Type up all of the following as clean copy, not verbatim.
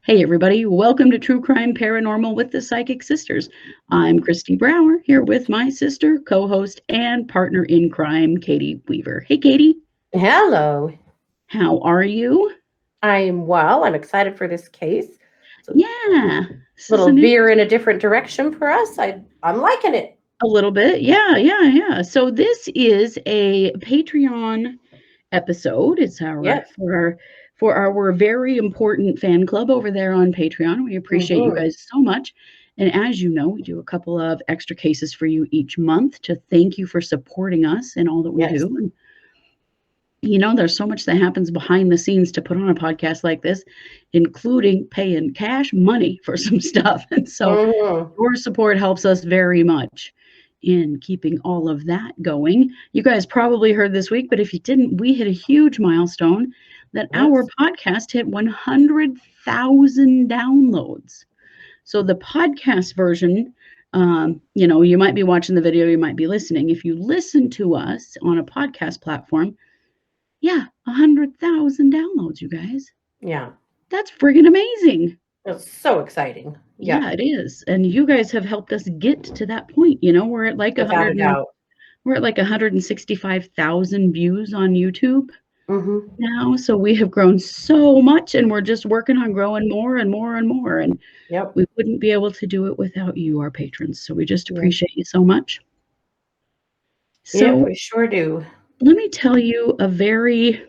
Hey, everybody. Welcome to True Crime Paranormal with the Psychic Sisters. I'm Kristi Brower here with my sister, co host, and partner in crime, Katie Weaver. Hey, Katie. Hello. How are you? I'm well. I'm excited for this case. It's a Yeah, this is little an veer in a different direction for us. I'm liking it. a little bit. Yeah. So, this is a Patreon episode. It's our Yes. for our very important fan club over there on Patreon. We appreciate you Hmm. guys so much. And as you know, we do a couple of extra cases for you each month to thank you for supporting us in all that we Yes. do. And there's so much that happens behind the scenes to put on a podcast like this, including paying cash money for some stuff. And so Hmm. your support helps us very much in keeping all of that going. You guys probably heard this week, but if you didn't, we hit a huge milestone that our Yes. podcast hit 100,000 downloads. So the podcast version, you might be watching the video, you might be listening. If you listen to us on a podcast platform, yeah, 100,000 downloads, you guys. Yeah. That's friggin' amazing. It's so exciting. Yeah. Yeah, it is. And you guys have helped us get to that point. We're at like Without a doubt. 165,000 views on YouTube Hmm. now. So we have grown so much and we're just working on growing more and more and more. And Yep. we wouldn't be able to do it without you, our patrons. So we just Yep. appreciate you so much. Yep. So We sure do. let me tell you a very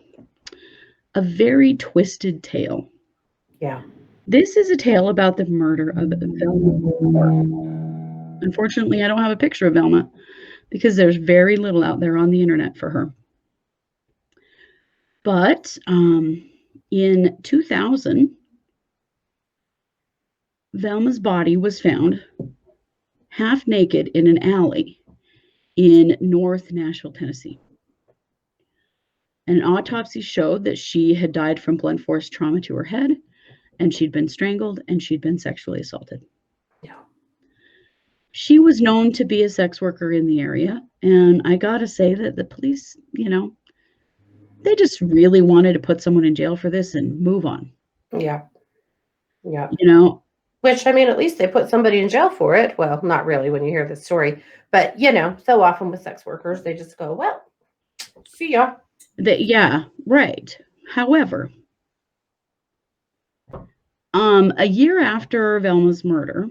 twisted tale. Yeah. This is a tale about the murder of Velma Tharpe. Unfortunately, I don't have a picture of Velma because there's very little out there on the internet for her. But in 2000, Velma's body was found half naked in an alley in North Nashville, Tennessee. An autopsy showed that she had died from blunt force trauma to her head, and she'd been strangled and she'd been sexually assaulted. Yeah. She was known to be a sex worker in the area, and I gotta say that the police, they just really wanted to put someone in jail for this and move on. Yeah. Yeah. You know, Which, I mean, at least they put somebody in jail for it. Well, not really when you hear the story, but so often with sex workers, they just go, well, see ya. yeah, right. However, a year after Velma's murder,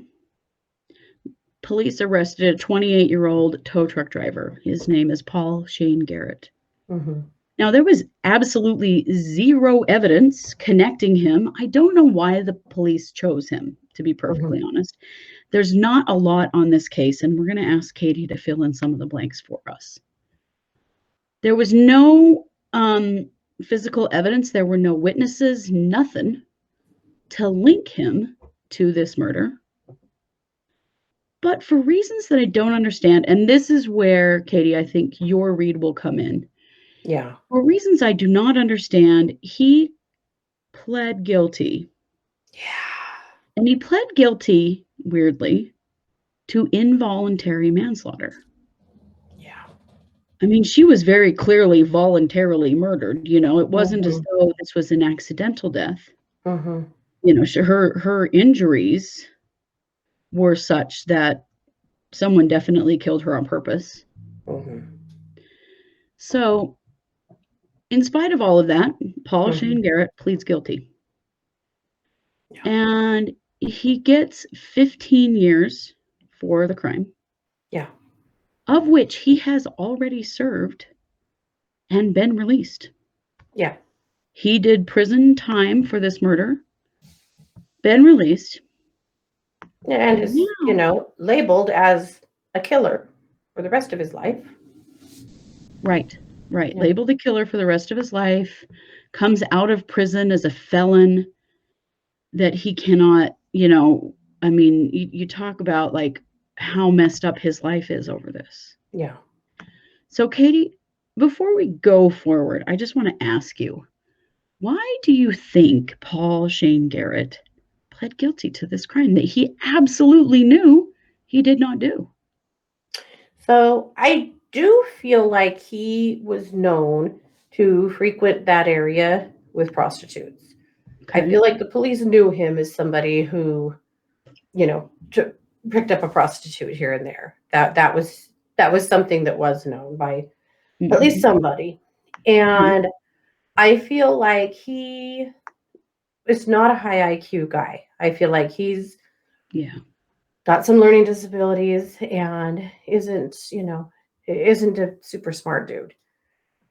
police arrested a 28-year-old tow truck driver. His name is Paul Shane Garrett. Hmm. Now, there was absolutely zero evidence connecting him. I don't know why the police chose him, to be perfectly Hmm. honest. There's not a lot on this case, and we're going to ask Katie to fill in some of the blanks for us. There was no physical evidence, there were no witnesses, nothing to link him to this murder. But for reasons that I don't understand, and this is where, Katie, I think your read will come in. Yeah. For reasons I do not understand, he pled guilty. Yeah. And he pled guilty, weirdly, to involuntary manslaughter. Yeah. I mean, she was very clearly voluntarily murdered. It wasn't as Mhm. though this was an accidental death. Mhm. Her injuries were such that someone definitely killed her on purpose. Mhm. So, in spite of all of that, Paul Mhm. Shane Garrett pleads guilty. Yeah. And he gets 15 years for the crime, Yeah. of which he has already served and been released. Yeah. He did prison time for this murder, been released, And and is, now, labeled as a killer for the rest of his life. right, right, Yeah. labeled a killer for the rest of his life, comes out of prison as a felon that he cannot, I mean, you talk about like how messed up his life is over this. Yeah. So, Katie, before we go forward, I just want to ask you, why do you think Paul Shane Garrett pled guilty to this crime that he absolutely knew he did not do? So I do feel like he was known to frequent that area with prostitutes. I Okay. feel like the police knew him as somebody who, picked up a prostitute here and there. That was something that was known by at least Mhm. somebody. Mhm. And I feel like he is not a high IQ guy. I feel like he's Yeah. got some learning disabilities and isn't a super smart dude.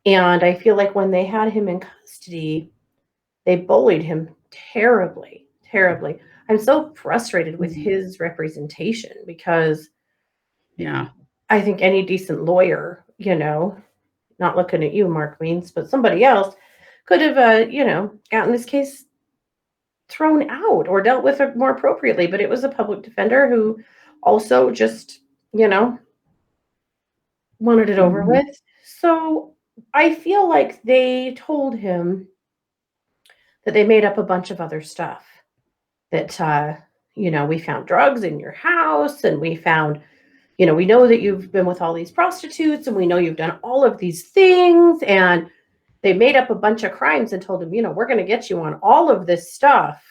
And I feel like when they had him in custody, they bullied him terribly, terribly. I'm so frustrated with Mhm. his representation because Yeah. I think any decent lawyer, not looking at you, Mark Means, but somebody else could have, gotten this case thrown out or dealt with it more appropriately. But it was a public defender who also just, wanted it over Mhm. with. So I feel like they told him that they made up a bunch of other stuff that, we found drugs in your house and we found, we know that you've been with all these prostitutes and we know you've done all of these things. And they made up a bunch of crimes and told him, we're going to get you on all of this stuff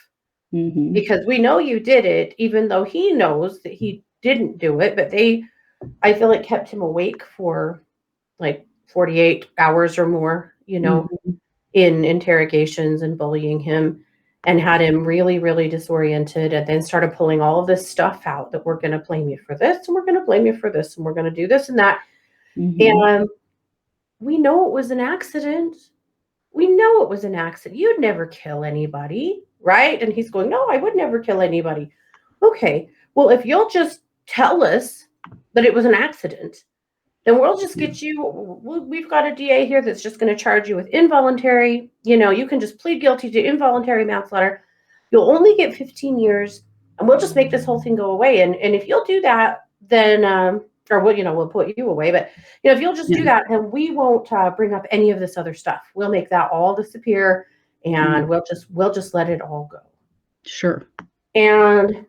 Mhm. because we know you did it, even though he knows that he didn't do it. But I feel like, kept him awake for like 48 hours or more, Mhm. in interrogations and bullying him and had him really, really disoriented and then started pulling all of this stuff out that we're going to blame you for this and we're going to blame you for this and we're going to do this and that. Mhm. And we know it was an accident. We know it was an accident. You'd never kill anybody, right? And he's going, no, I would never kill anybody. Okay. Well, if you'll just tell us that it was an accident, then we'll just Yeah. get you. We've got a DA here that's just going to charge you with involuntary. You can just plead guilty to involuntary manslaughter. You'll only get 15 years, and we'll just make this whole thing go away. And if you'll do that, then, or we'll put you away. But if you'll just Yeah. do that, then we won't bring up any of this other stuff. We'll make that all disappear, and Mm. we'll just let it all go. Sure. And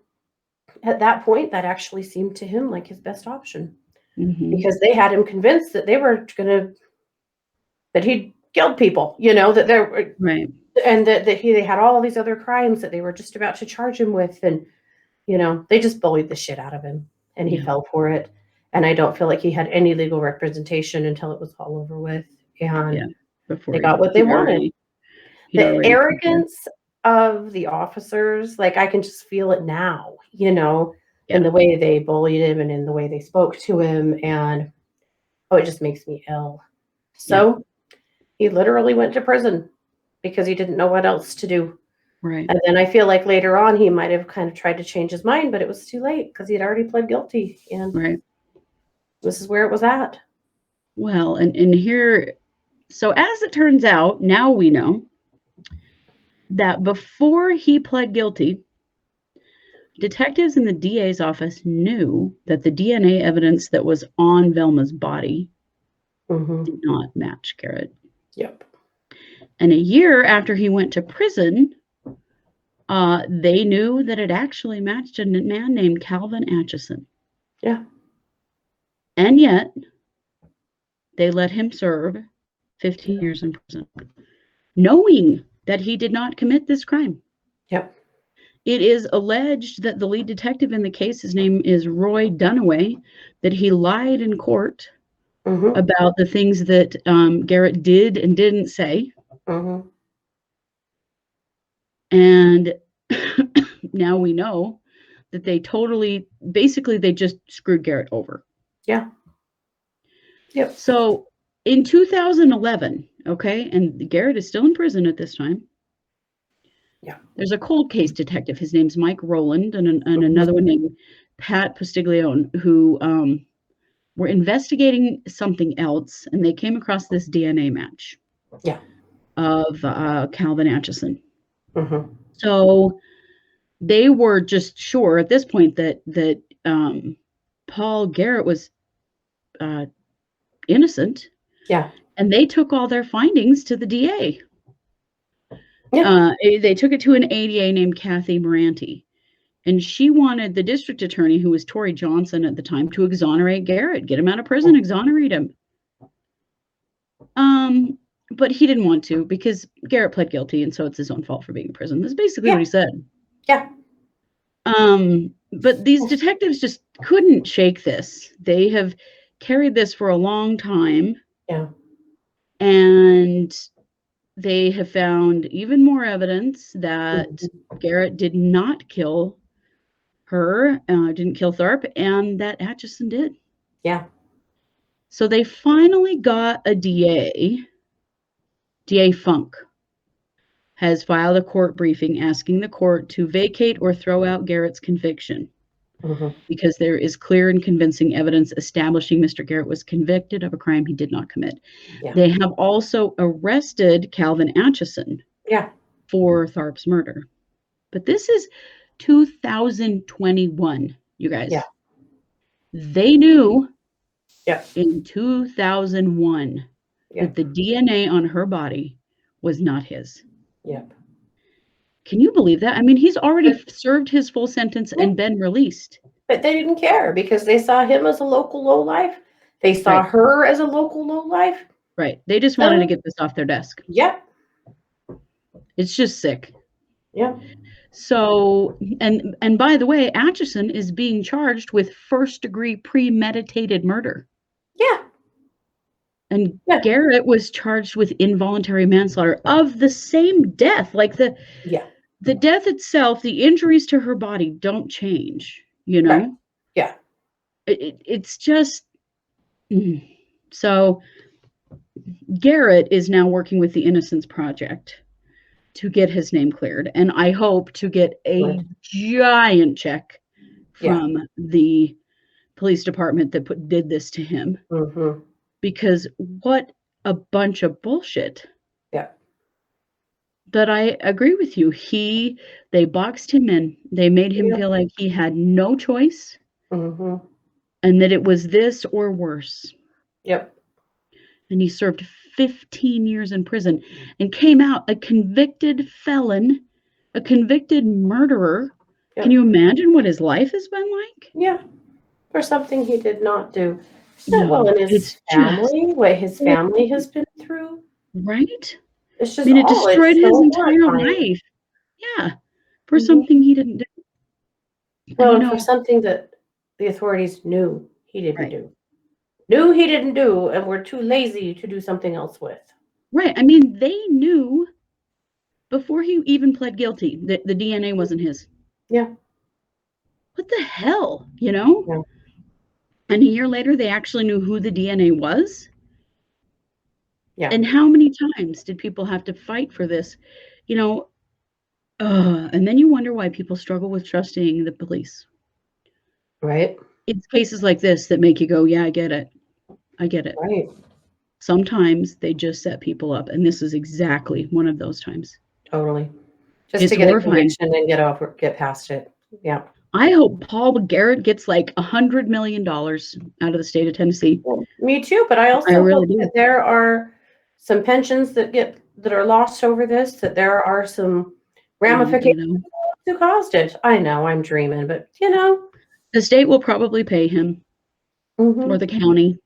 at that point, that actually seemed to him like his best option Mhm. because they had him convinced that they were going to that he'd killed people, that there were, Right. and that they had all these other crimes that they were just about to charge him with. And, they just bullied the shit out of him and he Yeah. fell for it. And I don't feel like he had any legal representation until it was all over with. Yeah. And they Before got what they wanted. he'd The already taken. arrogance of the officers, like I can just feel it now, in Yeah. the way they bullied him and in the way they spoke to him. And oh, it just makes me ill. Yeah. So he literally went to prison because he didn't know what else to do. Right. And then I feel like later on he might have kind of tried to change his mind, but it was too late because he had already pled guilty. And Right. this is where it was at. Well, and here, so as it turns out, now we know that before he pled guilty, detectives in the DA's office knew that the DNA evidence that was on Velma's body Mm-hmm. did not match Garrett. Yep. And a year after he went to prison, they knew that it actually matched a man named Calvin Atchison. Yeah. And yet, they let him serve 15 years in prison, knowing that he did not commit this crime. Yep. It is alleged that the lead detective in the case, his name is Roy Dunaway, that he lied in court Mm-hmm. about the things that Garrett did and didn't say. Mm-hmm. And now we know that basically, they just screwed Garrett over. Yeah. Yep. So in 2011, okay, and Garrett is still in prison at this time. Yeah. There's a cold case detective. His name's Mike Rowland, and Mm-hmm. another one named Pat Postiglione, who were investigating something else, and they came across this DNA match. Yeah. Of Calvin Atchison. Mm-hmm. So they were just sure at this point that Paul Garrett was innocent. Yeah. And they took all their findings to the DA. Yeah. They took it to an ADA named Kathy Moranti. And she wanted the district attorney, who was Tori Johnson at the time, to exonerate Garrett, get him out of prison, exonerate him. but he didn't want to because Garrett pled guilty, and so it's his own fault for being in prison. That's basically what Yeah. he said. Yeah. But these detectives just couldn't shake this. They have carried this for a long time, Yeah. and they have found even more evidence that Mhm. Garrett did not kill her, didn't kill Tharpe, and that Atchison did. Yeah. So they finally got a DA Funk has filed a court briefing asking the court to vacate or throw out Garrett's conviction Mhm. because there is clear and convincing evidence establishing Mr. Garrett was convicted of a crime he did not commit. Yeah. They have also arrested Calvin Atchison Yeah. for Tharpe's murder. But this is 2021, you guys. Yeah. They knew Yeah. in 2001 Yeah. that the DNA on her body was not his. Yep. Can you believe that? I mean, he's already But, served his full sentence and been released. but they didn't care because they saw him as a local lowlife. They saw Right. her as a local lowlife. Right. They just wanted to get this off their desk. Yep. It's just sick. Yeah. So, and by the way, Atchison is being charged with first-degree premeditated murder. Yeah. And Yeah. Garrett was charged with involuntary manslaughter of the same death. Like the death itself, the injuries to her body don't change, you know? Right. Yeah. It's just so Garrett is now working with the Innocence Project to get his name cleared, and I hope to get a giant check from the police department that did this to him. Mm-hmm. Because what a bunch of bullshit. Yeah. But I agree with you. They boxed him in. They made him feel like he had no choice, Mm-hmm. and that it was this or worse. Yep. And he served 15 years in prison and came out a convicted felon, a convicted murderer. Yep. Can you imagine what his life has been like? Yeah. For something he did not do. No, Well, in his family, what his family has been through. Right? It's just I mean, it destroyed his entire life. Yeah. For something he didn't do. Well, and for something that the authorities knew he didn't do. Knew he didn't do, and were too lazy to do something else with. Right. I mean, they knew before he even pled guilty that the DNA wasn't his. Yeah. What the hell, you know? Yeah. And a year later, they actually knew who the DNA was. Yeah. And how many times did people have to fight for this? You know, and then you wonder why people struggle with trusting the police. Right. It's cases like this that make you go, yeah, I get it. I get it. Right. Sometimes they just set people up, and this is exactly one of those times. Totally. Just It's to get horrifying. a conviction and get past it. Yeah. I hope Paul Garrett gets like $100 million out of the state of Tennessee. Well, me too, but I also hope that there are some pensions that are lost over this, that there are some ramifications who caused it. I know I'm dreaming, but you know. The state will probably pay him or the county,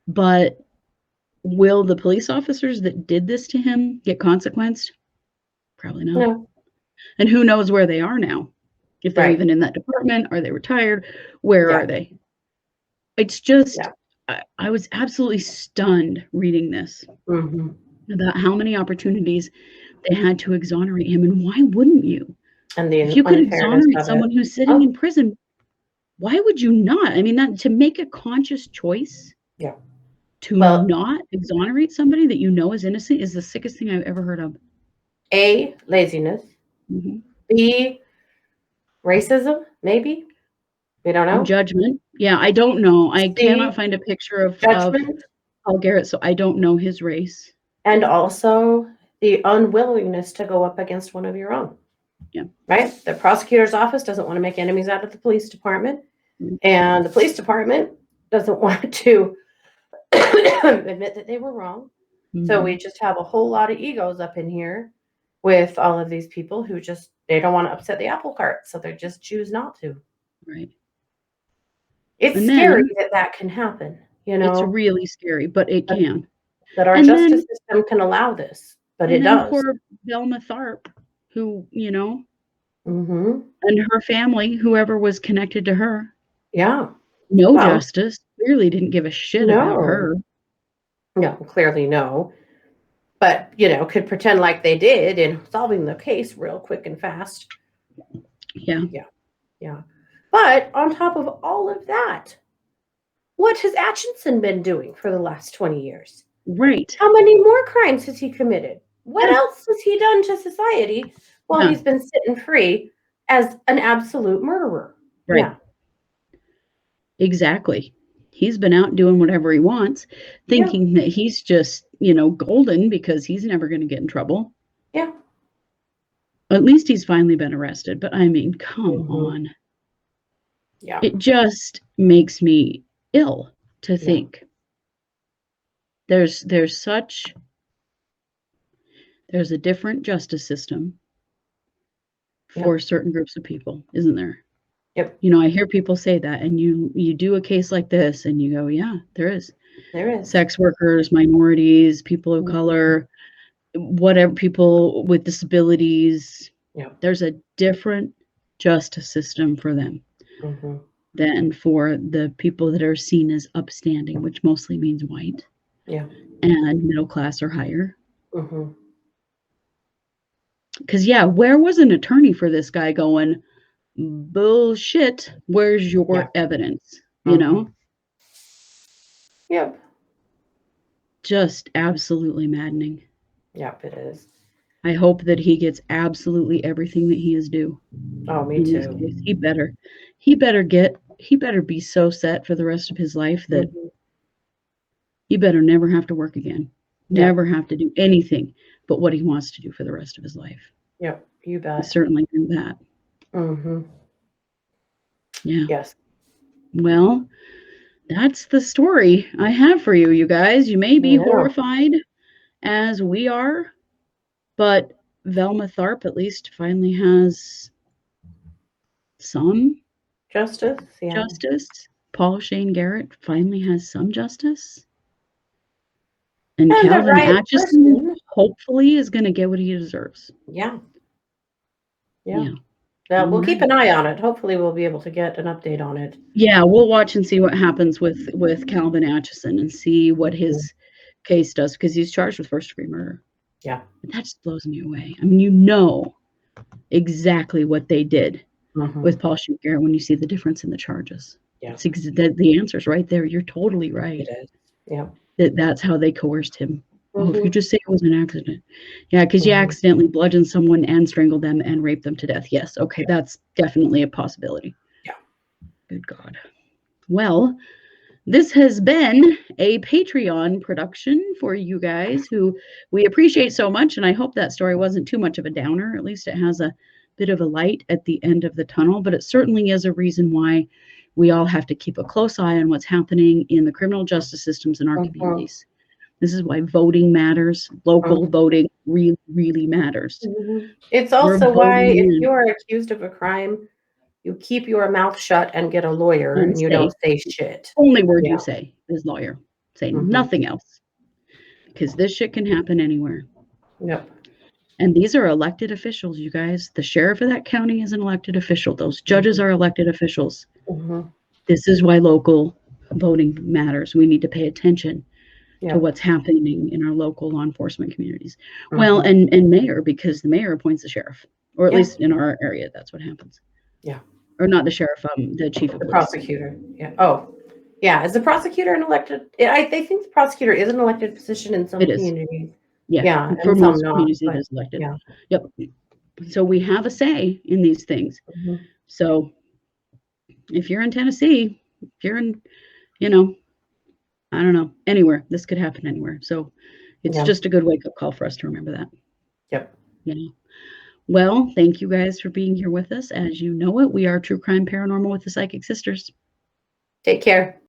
but will the police officers that did this to him get consequenced? Probably not. No. And who knows where they are now? If they're even in that department, are they retired? Where are they? It's just, I was absolutely stunned reading this about how many opportunities they had to exonerate him. And why wouldn't you? And if you could exonerate someone who's sitting in prison, why would you not? I mean, that to make a conscious choice to not exonerate somebody that you know is innocent is the sickest thing I've ever heard of. A, laziness. B, racism, maybe. We don't know. Judgment. Yeah, I don't know. I cannot find a picture of Paul Garrett, so I don't know his race. And also the unwillingness to go up against one of your own. Yeah. Right? The prosecutor's office doesn't want to make enemies out of the police department. And the police department doesn't want to admit that they were wrong. So we just have a whole lot of egos up in here with all of these people who just, they don't want to upset the apple cart. So they just choose not to. Right. It's scary that can happen. You know, it's really scary, but it can. that our And justice then system can allow this, but it and then does. poor Velma Tharpe, who, Mhm. and her family, whoever was connected to her, Yeah. no Well, justice, clearly didn't give a shit about no. her. No, clearly no. But, could pretend like they did in solving the case real quick and fast. Yeah. Yeah. Yeah. But on top of all of that, what has Atchison been doing for the last 20 years? Right. How many more crimes has he committed? What Yeah. else has he done to society while Yeah. he's been sitting free as an absolute murderer? Right. Yeah. Exactly. He's been out doing whatever he wants, Yeah. thinking that he's just, golden because he's never going to get in trouble. Yeah. At least he's finally been arrested. But I mean, come Mhm. on. Yeah. It just makes me ill to Yeah. think there's a different justice system for Yep. certain groups of people, isn't there? Yep. I hear people say that, and you do a case like this and you go, yeah, there is. There is. Sex workers, minorities, people of Mhm. color, whatever, people with disabilities, Yep. there's a different justice system for them Mhm. than for the people that are seen as upstanding, which mostly means white Yeah. and middle class or higher. Mhm. Because, yeah, where was an attorney for this guy going, bullshit, where's Yeah. your evidence? Mhm. Yep. Just absolutely maddening. Yep, it is. I hope that he gets absolutely everything that he is due Oh, me in this too. case. He better be so set for the rest of his life that Mhm. he better never have to work again. Yep. Never have to do anything but what he wants to do for the rest of his life. Yep. You I bet. certainly do that. Mhm. Yeah. Yes. Well, that's the story I have for you, you guys. You may be Yeah. horrified as we are, but Velma Tharpe at least finally has some Justice. Yeah. justice. Paul Shane Garrett finally has some justice. And And the Calvin right Atchison person. hopefully is going to get what he deserves. Yeah. Yeah. Yeah. Now, All we'll keep right. an eye on it. Hopefully, we'll be able to get an update on it. Yeah, we'll watch and see what happens with Calvin Atchison and see what Mhm. his case does because he's charged with first-degree murder. Yeah. But that just blows me away. I mean, exactly what they did with Mhm. Paul Shane Garrett when you see the difference in the charges. Yeah. It's the answer's right there. You're totally right. It is. Yeah. That's how they coerced him. Oh, if you Mhm. just say it was an accident. Yeah, because you Mhm. accidentally bludgeoned someone and strangled them and raped them to death. Yes, okay, Yeah. that's definitely a possibility. Yeah. Good God. Well, this has been a Patreon production for you guys who we appreciate so much, and I hope that story wasn't too much of a downer. At least it has a bit of a light at the end of the tunnel, but it certainly is a reason why we all have to keep a close eye on what's happening in the criminal justice systems in our Mhm. communities. This is why voting matters. Local Mhm. voting really, really matters. Mhm. It's We're also why, voting if in you are accused of a crime, you keep your mouth shut and get a lawyer, and and you say, don't say shit. only word you Yeah. say is lawyer. Say Mhm. nothing else. Because this shit can happen anywhere. Yep. And these are elected officials, you guys. The sheriff of that county is an elected official. Those judges Mhm. are elected officials. Mhm. This is why local voting matters. We need to pay attention to Yep. what's happening in our local law enforcement communities. Well, Mhm. and mayor, because the mayor appoints the sheriff, or at Yeah. least in our area, that's what happens. Yeah. Or not the sheriff, the chief of The police. prosecutor. Yeah. Oh, yeah. Is the prosecutor an elected? They think the prosecutor is an elected position in some It is. communities. Yeah. Yeah, For and some most not. communities, it But is elected. yeah. Yep. So we have a say in these things. Mhm. So if you're in Tennessee, if you're in, you know, I don't know, anywhere, this could happen anywhere. So it's Yeah. just a good wake up call for us to remember that. Yep. You know. Well, thank you guys for being here with us. As you know it, we are True Crime Paranormal with the Psychic Sisters. Take care.